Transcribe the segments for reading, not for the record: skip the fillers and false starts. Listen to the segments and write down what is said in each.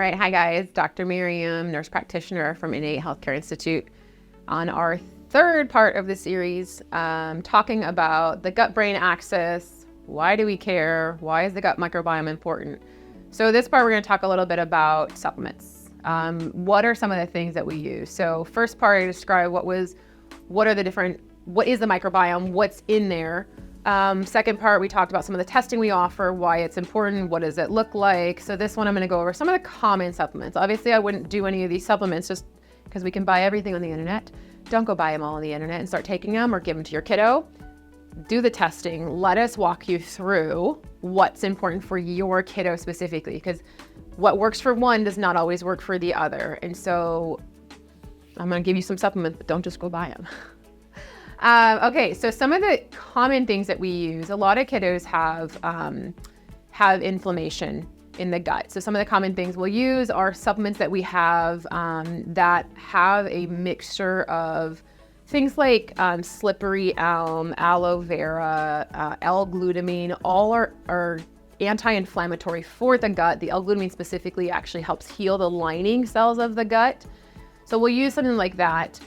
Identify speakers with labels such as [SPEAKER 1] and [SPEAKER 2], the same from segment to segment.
[SPEAKER 1] right, hi guys, Dr. Miriam, nurse practitioner from Innate Healthcare Institute, on our third part of the series, talking about the gut-brain axis. Why do we care? Why is the gut microbiome important? So this part, we're going to talk a little bit about supplements. What are some of the things that we use? So first part, I described what is the microbiome, what's in there. Second part, we talked about some of the testing we offer, why it's important, what does it look like. So this one, I'm going to go over some of the common supplements. Obviously, I wouldn't do any of these supplements just because we can buy everything on the internet. Don't go buy them all on the internet and start taking them or give them to your kiddo. Do the testing. Let us walk you through what's important for your kiddo specifically, because what works for one does not always work for the other. And so I'm going to give you some supplements, but don't just go buy them. Okay, so some of the common things that we use, a lot of kiddos have inflammation in the gut. So some of the common things we'll use are supplements that we have that have a mixture of things like slippery elm, aloe vera, L-glutamine. All are anti-inflammatory for the gut. The L-glutamine specifically actually helps heal the lining cells of the gut. So we'll use something like that.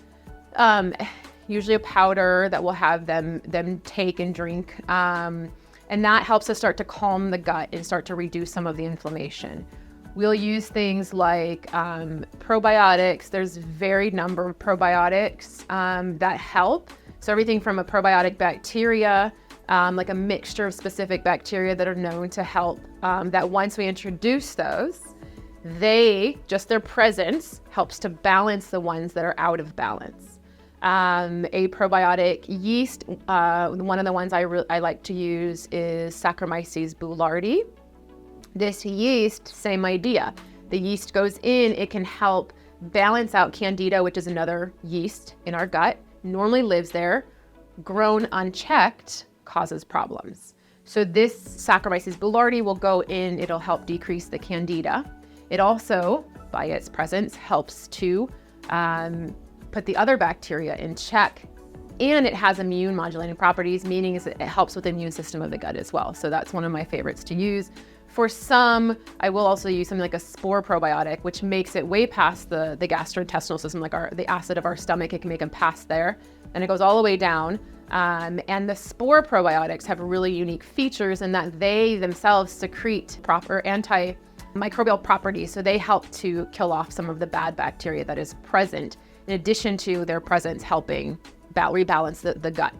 [SPEAKER 1] Usually a powder that we'll have them take and drink. And that helps us start to calm the gut and start to reduce some of the inflammation. We'll use things like probiotics. There's a varied number of probiotics that help. So everything from a probiotic bacteria, like a mixture of specific bacteria that are known to help, that once we introduce those, their presence helps to balance the ones that are out of balance. A probiotic yeast, one of the ones I like to use is Saccharomyces boulardii. This yeast, same idea. The yeast goes in, it can help balance out Candida, which is another yeast in our gut, normally lives there, grown unchecked, causes problems. So this Saccharomyces boulardii will go in, it'll help decrease the Candida. It also, by its presence, helps to put the other bacteria in check, and it has immune modulating properties, meaning it helps with the immune system of the gut as well. So that's one of my favorites to use. For some, I will also use something like a Spore probiotic, which makes it way past the gastrointestinal system, like the acid of our stomach. It can make them pass there, and it goes all the way down. And the Spore probiotics have really unique features in that they themselves secrete proper antimicrobial properties. So they help to kill off some of the bad bacteria that is present, in addition to their presence helping rebalance the gut.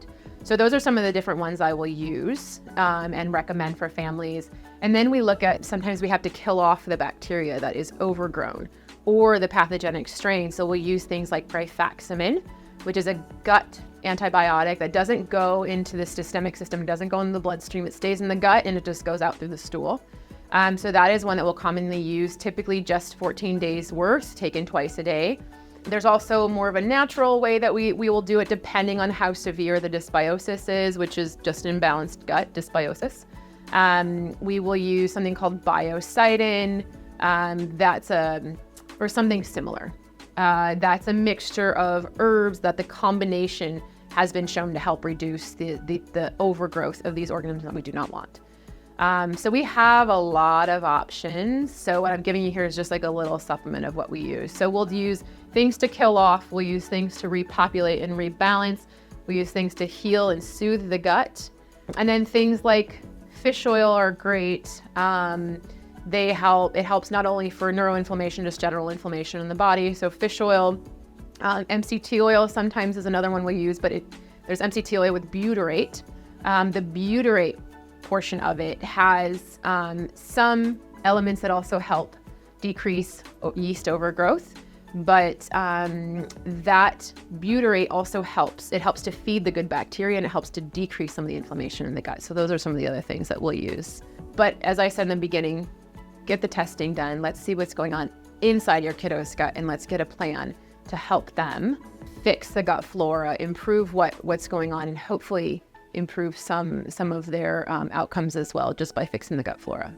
[SPEAKER 1] So those are some of the different ones I will use and recommend for families. And then we look at, sometimes we have to kill off the bacteria that is overgrown or the pathogenic strain. So we'll use things like rifaximin, which is a gut antibiotic that doesn't go into the systemic system, doesn't go in the bloodstream, it stays in the gut and it just goes out through the stool. So that is one that we'll commonly use, typically just 14 days worth, taken twice a day. There's also more of a natural way that we will do it depending on how severe the dysbiosis is, which is just imbalanced gut dysbiosis. We will use something called biocidin, or something similar. That's a mixture of herbs that the combination has been shown to help reduce the overgrowth of these organisms that we do not want. So we have a lot of options. So what I'm giving you here is just like a little supplement of what we use. So we'll use things to kill off. We'll use things to repopulate and rebalance. We use things to heal and soothe the gut. And then things like fish oil are great. They help. It helps not only for neuroinflammation, just general inflammation in the body. So fish oil, MCT oil sometimes is another one we use, but there's MCT oil with butyrate. The butyrate portion of it has some elements that also help decrease yeast overgrowth, but that butyrate also helps. It helps to feed the good bacteria and it helps to decrease some of the inflammation in the gut. So those are some of the other things that we'll use. But as I said in the beginning, get the testing done. Let's see what's going on inside your kiddo's gut and let's get a plan to help them fix the gut flora, improve what's going on, and hopefully improve some of their outcomes as well, just by fixing the gut flora.